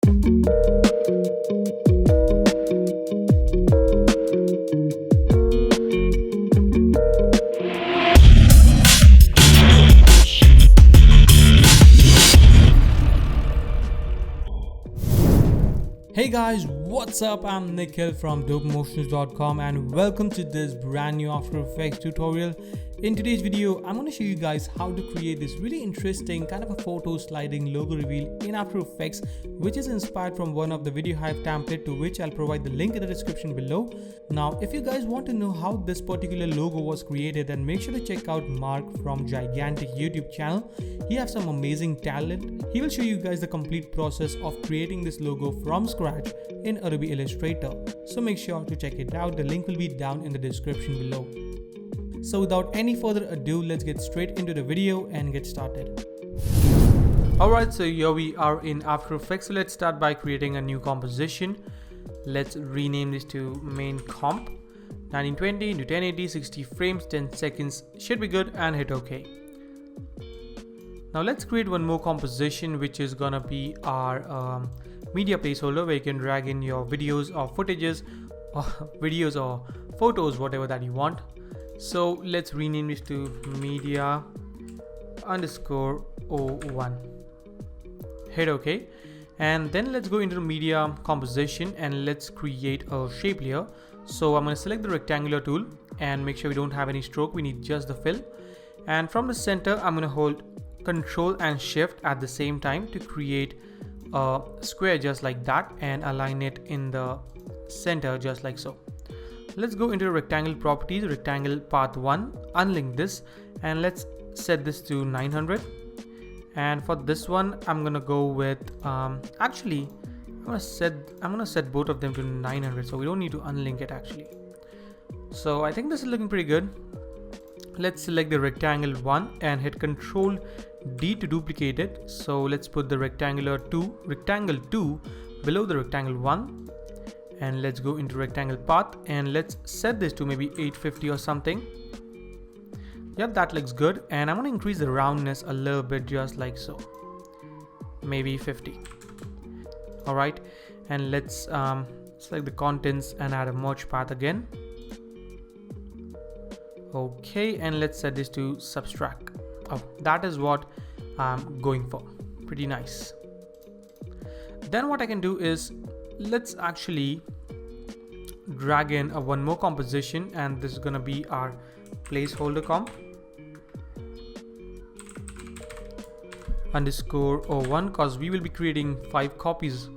Hey guys, what's up? I'm Nikhil from dopemotions.com and welcome to this brand new After Effects tutorial. In today's video, I'm going to show you guys how to create this really interesting kind of a photo sliding logo reveal in After Effects, which is inspired from one of the video hype template, to which I'll provide the link in the description below. Now, if you guys want to know how this particular logo was created, then make sure to check out Mark from Gigantic YouTube channel. He has some amazing talent. He will show you guys the complete process of creating this logo from scratch in Adobe Illustrator. So make sure to check it out. The link will be down in the description below. So without any further ado, let's get straight into the video and get started. Alright, so here we are in After Effects. So let's start by creating a new composition. Let's rename this to main comp. 1920 into 1080, 60 frames, 10 seconds should be good, and hit OK. Now let's create one more composition, which is gonna be our media placeholder, where you can drag in your videos or footages or videos or photos, whatever that you want. So let's rename this to media underscore 01. Hit OK. And then let's go into the media composition and let's create a shape layer. So I'm going to select the rectangular tool and make sure we don't have any stroke. We need just the fill. And from the center, I'm going to hold Control and Shift at the same time to create a square just like that and align it in the center just like so. Let's go into the rectangle properties, rectangle path 1, unlink this, and let's set this to 900. And for this one, I'm gonna go with actually I'm gonna set both of them to 900, so we don't need to unlink it actually. So I think this is looking pretty good. Let's select the rectangle 1 and hit Control D to duplicate it. So let's put the rectangle 2 below the rectangle 1. And let's go into rectangle path and let's set this to maybe 850 or something. Yep, that looks good. And I'm going to increase the roundness a little bit just like so. Maybe 50. Alright. And let's select the contents and add a merge path again. Okay, and let's set this to subtract. Oh, that is what I'm going for. Pretty nice. Then what I can do is let's actually drag in one more composition, and this is going to be our placeholder comp underscore 01, because we will be creating 5 copies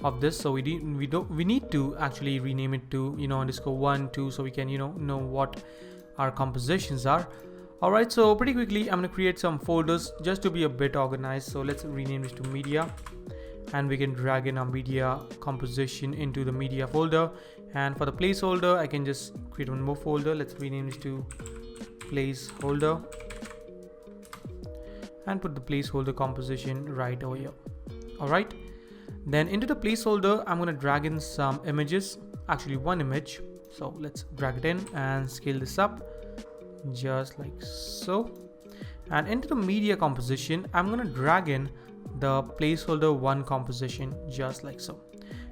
of this, so we need to actually rename it to underscore 1 2, so we can know what our compositions are. Alright, so pretty quickly I'm going to create some folders just to be a bit organized. So let's rename this to media, and we can drag in our media composition into the media folder. And for the placeholder, I can just create one more folder. Let's rename this to placeholder and put the placeholder composition right over here. Alright, then into the placeholder, I'm going to drag in some images, actually one image. So let's drag it in and scale this up just like so. And into the media composition, I'm going to drag in the placeholder 1 composition just like so.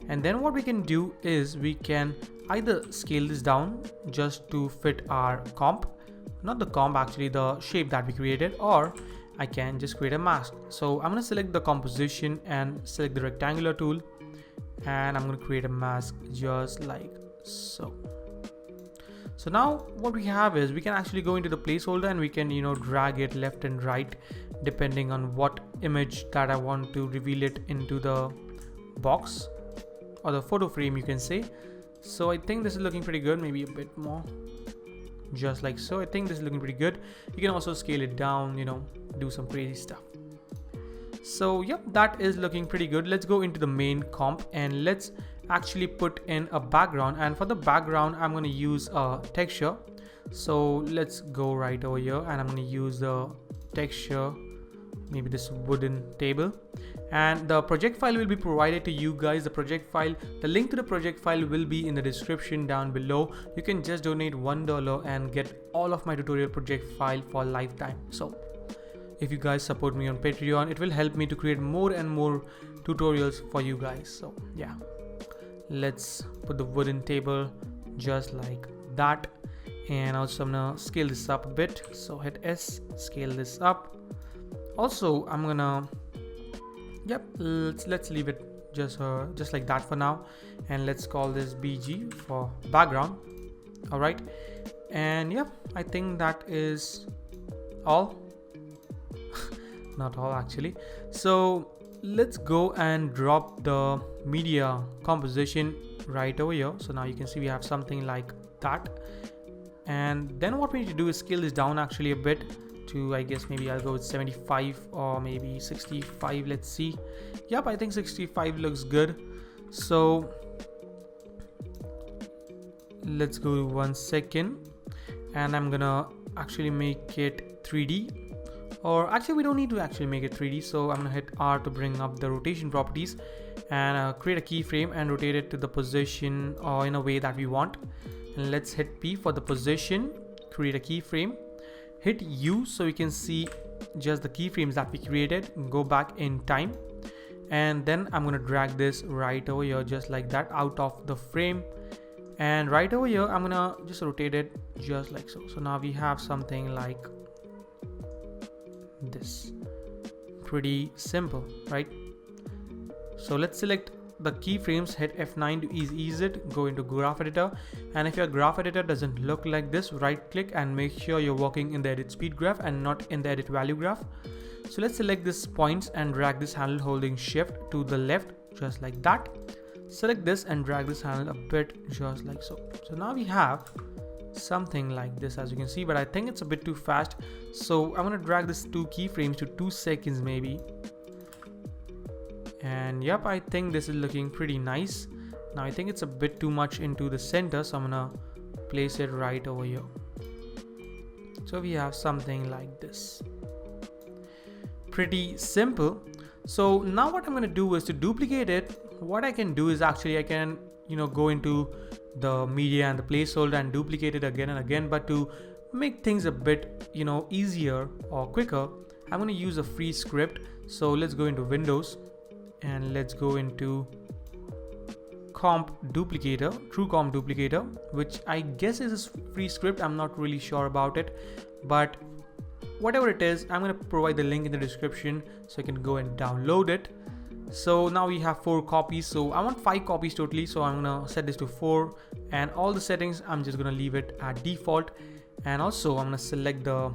And then what we can do is we can either scale this down just to fit our comp, not the comp, actually the shape that we created, or I can just create a mask. So I'm going to select the composition and select the rectangular tool, and I'm going to create a mask just like so. So now what we have is we can actually go into the placeholder and we can drag it left and right depending on what image that I want to reveal it into the box or the photo frame, you can say. So I think this is looking pretty good, maybe a bit more just like so. I think this is looking pretty good. You can also scale it down, do some crazy stuff. So yep, that is looking pretty good. Let's go into the main comp and let's actually put in a background. And for the background, I'm going to use a texture. So let's go right over here and I'm going to use the texture, maybe this wooden table, and the project file will be provided to you guys. The link to the project file will be in the description down below. You can just donate $1 and get all of my tutorial project file for lifetime. So if you guys support me on Patreon. It will help me to create more and more tutorials for you guys. So yeah, let's put the wooden table just like that. And also I'm gonna scale this up a bit, so hit S, scale this up. Also I'm gonna, yep, let's leave it just like that for now, and let's call this BG for background. All right, and yeah, I think that is all. Not all actually. So let's go and drop the media composition right over here. So now you can see we have something like that. And then what we need to do is scale this down actually a bit to, I guess maybe I'll go with 75 or maybe 65. Let's see. Yep, I think 65 looks good. So let's go to 1 second, and I'm gonna actually make it 3D. Or actually we don't need to actually make it 3D, so I'm gonna hit R to bring up the rotation properties and create a keyframe and rotate it to the position or in a way that we want. And let's hit P for the position, create a keyframe, hit U so you can see just the keyframes that we created, go back in time, and then I'm gonna drag this right over here just like that out of the frame. And right over here I'm gonna just rotate it just like so. So now we have something like this. Pretty simple, right? So let's select the keyframes, hit F9 to ease it, go into graph editor, and if your graph editor doesn't look like this, right click and make sure you're working in the edit speed graph and not in the edit value graph. So let's select this points and drag this handle holding shift to the left just like that. Select this and drag this handle a bit just like so. So now we have something like this, as you can see, but I think it's a bit too fast, so I'm gonna drag this 2 keyframes to 2 seconds maybe. And yep, I think this is looking pretty nice. Now I think it's a bit too much into the center, so I'm gonna place it right over here. So we have something like this. Pretty simple. So now what I'm gonna do is to duplicate it. What I can do is actually I can, go into the media and the placeholder and duplicate it again and again, but to make things a bit, easier or quicker, I'm gonna use a free script. So let's go into Windows and let's go into comp duplicator, true comp duplicator, which I guess is a free script. I'm not really sure about it, but whatever it is, I'm going to provide the link in the description so you can go and download it. So now we have 4 copies, so I want 5 copies totally, so I'm going to set this to 4, and all the settings I'm just going to leave it at default. And also I'm going to select the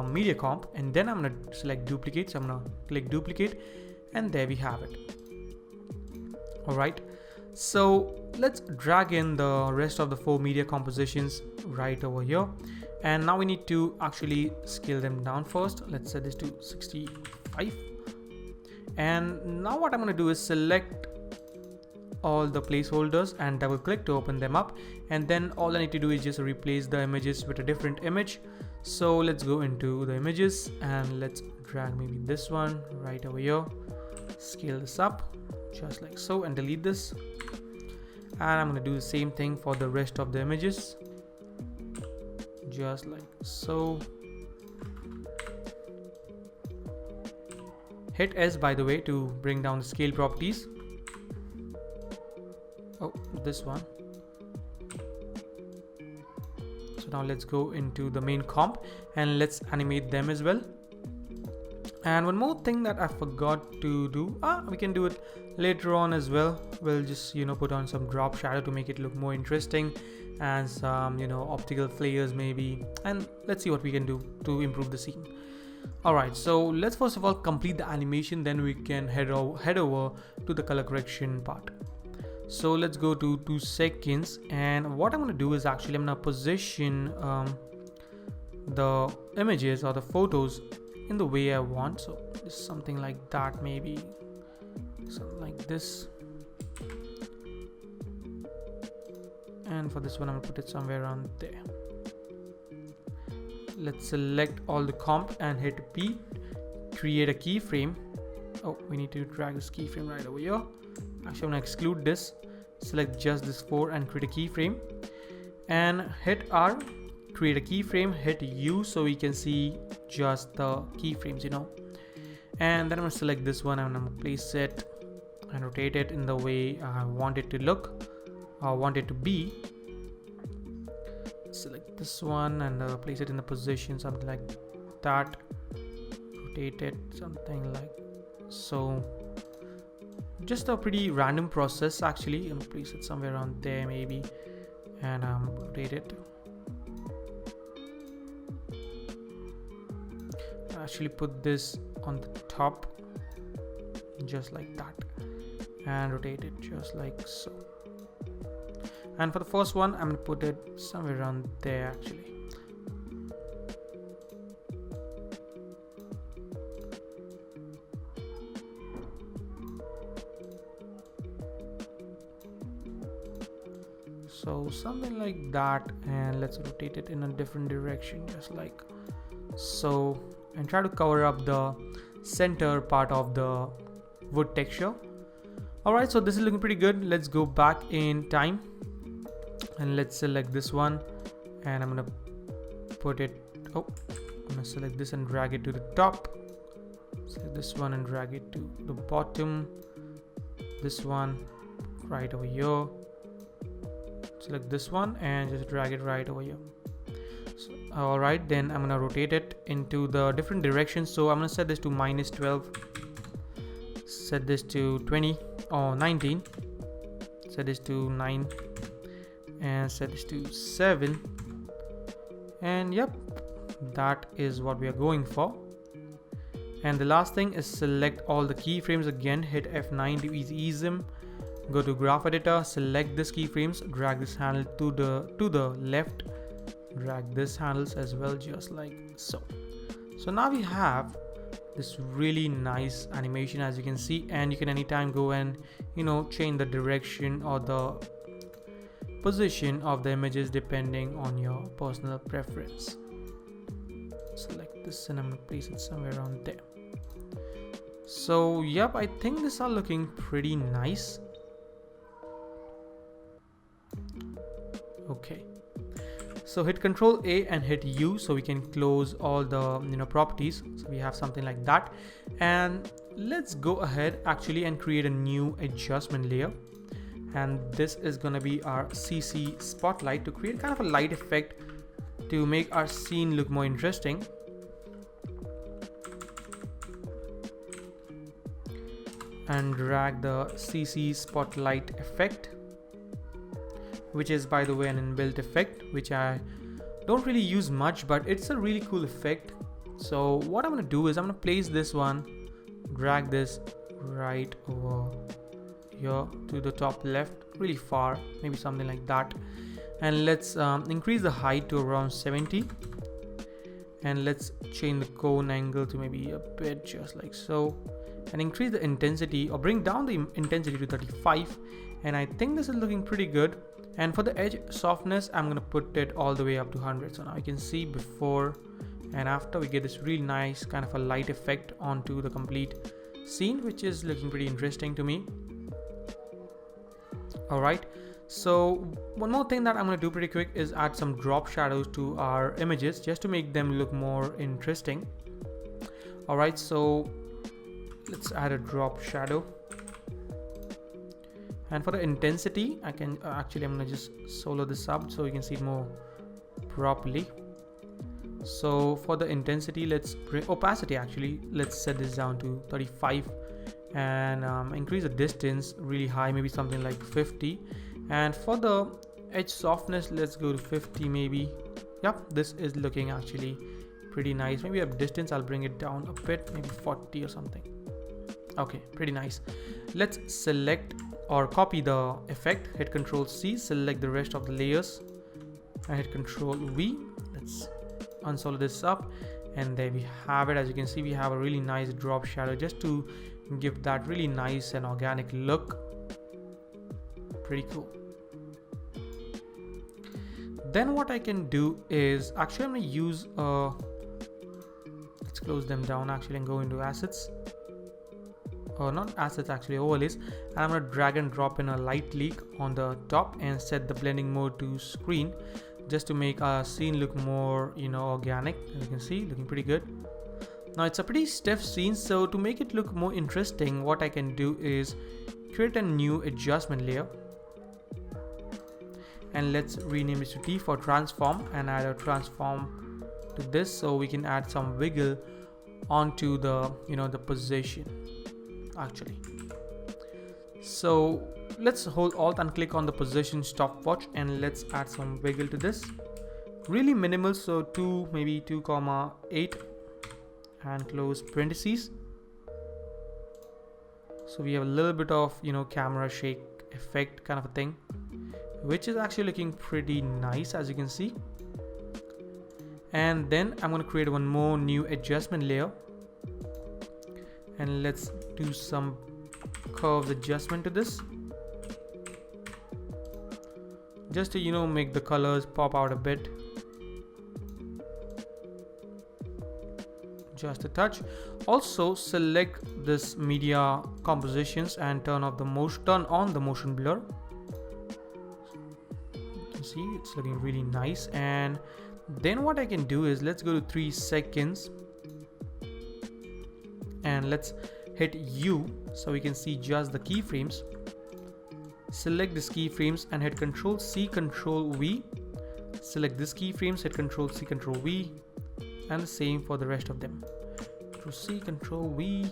media comp, and then I'm going to select duplicate. So I'm going to click duplicate, and there we have it. All right, so let's drag in the rest of the 4 media compositions right over here, and now we need to actually scale them down first. Let's set this to 65, and now what I'm going to do is select all the placeholders and double click to open them up, and then all I need to do is just replace the images with a different image. So let's go into the images and let's drag maybe this one right over here, scale this up just like so, and delete this. And I'm going to do the same thing for the rest of the images just like so. Hit S, by the way, to bring down the scale properties. Oh, this one. So now let's go into the main comp and let's animate them as well. And one more thing that I forgot to do, we can do it later on as well. We'll just put on some drop shadow to make it look more interesting, and some optical flares maybe, and let's see what we can do to improve the scene. Alright, so let's first of all complete the animation, then we can head over to the color correction part. So let's go to 2 seconds, and what I'm going to do is actually I'm going to position the images or the photos in the way I want. So just something like that, maybe something like this. And for this one I'm going to put it somewhere around there. Let's select all the comp and hit P, create a keyframe. Oh, we need to drag this keyframe right over here. Actually, I'm going to exclude this, select just this 4 and create a keyframe, and hit R, create a keyframe, hit U so we can see just the keyframes, and then I'm gonna select this one and I'm gonna place it and rotate it in the way I want it to look or want it to be. Select this one and place it in the position, something like that. Rotate it something like so. Just a pretty random process actually. I'm gonna place it somewhere around there maybe, and rotate it. Actually put this on the top just like that and rotate it just like so. And for the first one I'm gonna put it somewhere around there actually. So something like that, and let's rotate it in a different direction just like so, and try to cover up the center part of the wood texture. Alright, so this is looking pretty good. Let's go back in time and let's select this one, and I'm gonna put it, I'm gonna select this and drag it to the top. Select this one and drag it to the bottom. This one right over here. Select this one and just drag it right over here. So, alright, then I'm gonna rotate it into the different directions. So I'm gonna set this to -12, set this to 20 or 19, set this to 9, and set this to 7, and yep, that is what we are going for. And the last thing is select all the keyframes again, hit F9 to ease them. Go to graph editor, select this keyframes, drag this handle to the left, drag this handles as well just like so. So now we have this really nice animation as you can see, and you can anytime go and change the direction or the position of the images depending on your personal preference. Select this and I'm gonna place it somewhere around there. So yep, I think these are looking pretty nice. Okay, so hit Ctrl A and hit U so we can close all the properties. So we have something like that, and let's go ahead actually and create a new adjustment layer, and this is gonna be our CC spotlight to create kind of a light effect to make our scene look more interesting. And drag the CC spotlight effect, which is by the way an inbuilt effect which I don't really use much, but it's a really cool effect. So what I'm gonna do is I'm gonna place this one, drag this right over here to the top left, really far, maybe something like that, and let's increase the height to around 70, and let's change the cone angle to maybe a bit just like so, and increase the intensity or bring down the intensity to 35, and I think this is looking pretty good. And for the edge softness I'm gonna put it all the way up to 100. So now you can see before and after we get this really nice kind of a light effect onto the complete scene, which is looking pretty interesting to me. Alright, so one more thing that I'm gonna do pretty quick is add some drop shadows to our images just to make them look more interesting. Alright, so let's add a drop shadow. And for the intensity, I can I'm gonna just solo this up so you can see it more properly. So for the intensity, let's bring opacity let's set this down to 35, and increase the distance really high, maybe something like 50. And for the edge softness, let's go to 50 maybe. Yep, this is looking actually pretty nice. Maybe a distance, I'll bring it down a bit, maybe 40 or something. Okay, pretty nice. Let's select or copy the effect, hit Ctrl C, select the rest of the layers and hit Ctrl V. Let's unsolo this up, and there we have it. As you can see, we have a really nice drop shadow just to give that really nice and organic look. Pretty cool. Then what I can do is actually I'm going to use let's close them down actually and go into assets, or not assets, actually overlays, and I'm going to drag and drop in a light leak on the top and set the blending mode to screen just to make our scene look more, organic. As you can see, looking pretty good. Now it's a pretty stiff scene, so to make it look more interesting, what I can do is create a new adjustment layer, and let's rename this to T for transform and add a transform to this, so we can add some wiggle onto the the position actually. So let's hold Alt and click on the position stopwatch, and let's add some wiggle to this. Really minimal, so maybe 2,8 and close parentheses. So we have a little bit of camera shake effect kind of a thing, which is actually looking pretty nice, as you can see. And then I'm going to create one more new adjustment layer, and let's do some curves adjustment to this, just to make the colors pop out a bit, just a touch. Also select this media compositions and turn on the motion blur. You can see it's looking really nice. And then what I can do is let's go to 3 seconds and let's hit U so we can see just the keyframes. Select this keyframes and hit Ctrl C Ctrl V. Select this keyframes, hit Ctrl C Ctrl V, and the same for the rest of them. Ctrl C Ctrl V,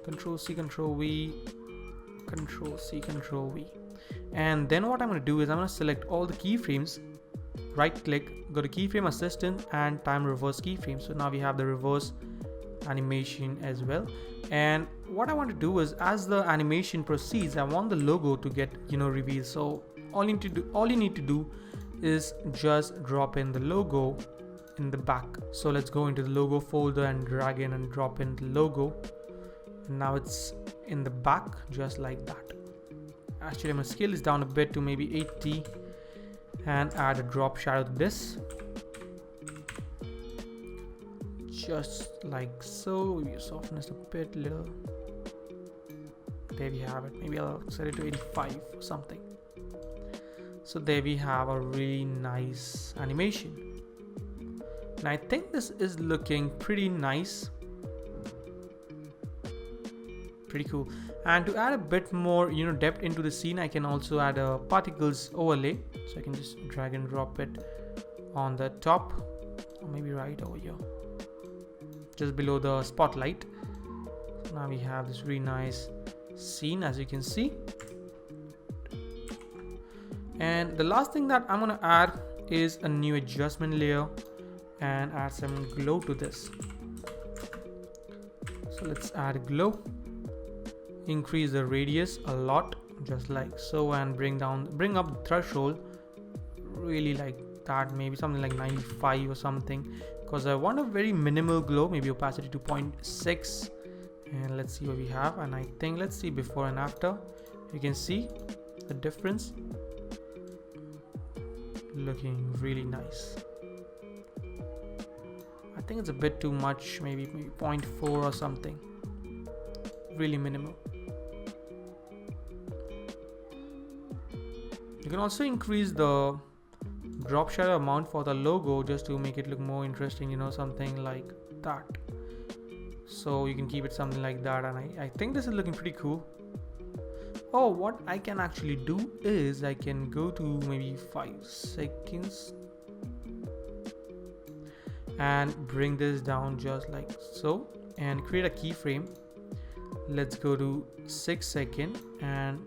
Ctrl C Ctrl V, Ctrl C Ctrl V. And then what I'm going to do is I'm going to select all the keyframes, right click, go to keyframe assistant and time reverse keyframe. So now we have the reverse animation as well. And what I want to do is, as the animation proceeds, I want the logo to get revealed. So all you need to do is just drop in the logo in the back. So let's go into the logo folder and drag in and drop in the logo, and now it's in the back just like that. Actually, I'm gonna scale this down a bit to maybe 80 and add a drop shadow to this, just like so. We soften this a bit little. There we have it. Maybe I'll set it to 85 or something. So there we have a really nice animation. And I think this is looking pretty nice. Pretty cool. And to add a bit more depth into the scene, I can also add a particles overlay. So I can just drag and drop it on the top, or maybe right over here, just below the spotlight. So now we have this really nice scene, as you can see. And the last thing that I'm going to add is a new adjustment layer and add some glow to this. So let's add glow, increase the radius a lot, just like so, and bring up the threshold really like that, maybe something like 95 or something, because I want a very minimal glow, maybe opacity to 0.6. and let's see what we have. And I think let's see before and after. You can see the difference, looking really nice. I think it's a bit too much, maybe 0.4 or something, really minimal. You can also increase the drop shadow amount for the logo just to make it look more interesting, something like that. So you can keep it something like that, and I think this is looking pretty cool. Oh, what I can actually do is I can go to maybe 5 seconds and bring this down just like so, and create a keyframe. Let's go to 6 seconds and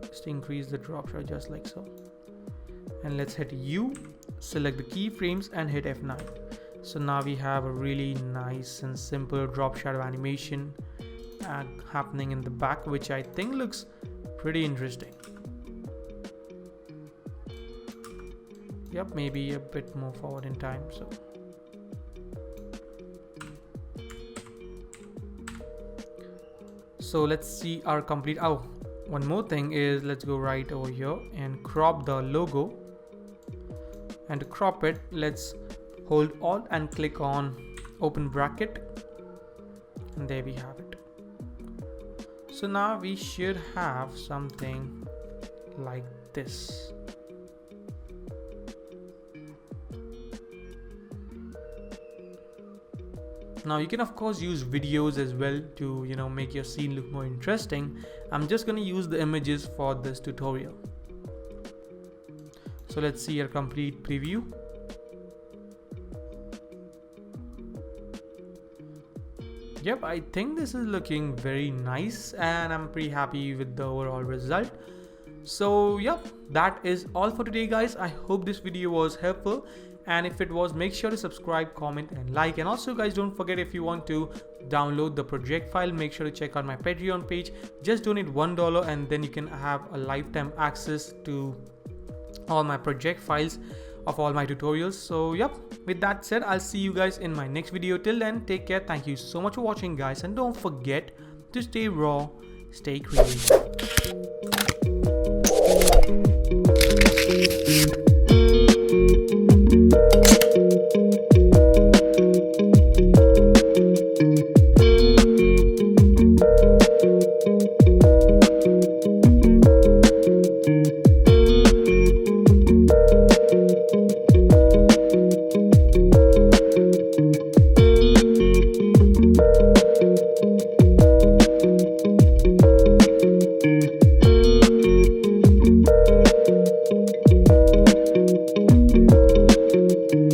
just increase the drop shadow just like so, and let's hit U, select the keyframes and hit F9. So now we have a really nice and simple drop shadow animation happening in the back, which I think looks pretty interesting. Yep, maybe a bit more forward in time. So let's see our complete. Oh, one more thing is, let's go right over here and crop the logo. And to crop it, let's hold Alt and click on open bracket, and there we have it. So now we should have something like this. Now you can of course use videos as well to make your scene look more interesting. I'm just going to use the images for this tutorial. So let's see our complete preview. Yep, I think this is looking very nice and I'm pretty happy with the overall result. So yep, that is all for today guys. I hope this video was helpful, and if it was, make sure to subscribe, comment and like. And also guys, don't forget, if you want to download the project file, make sure to check out my Patreon page. Just donate $1 and then you can have a lifetime access to all my project files of all my tutorials. So yep, with that said, I'll see you guys in my next video. Till then, take care. Thank you so much for watching guys, and don't forget to stay raw, stay creative.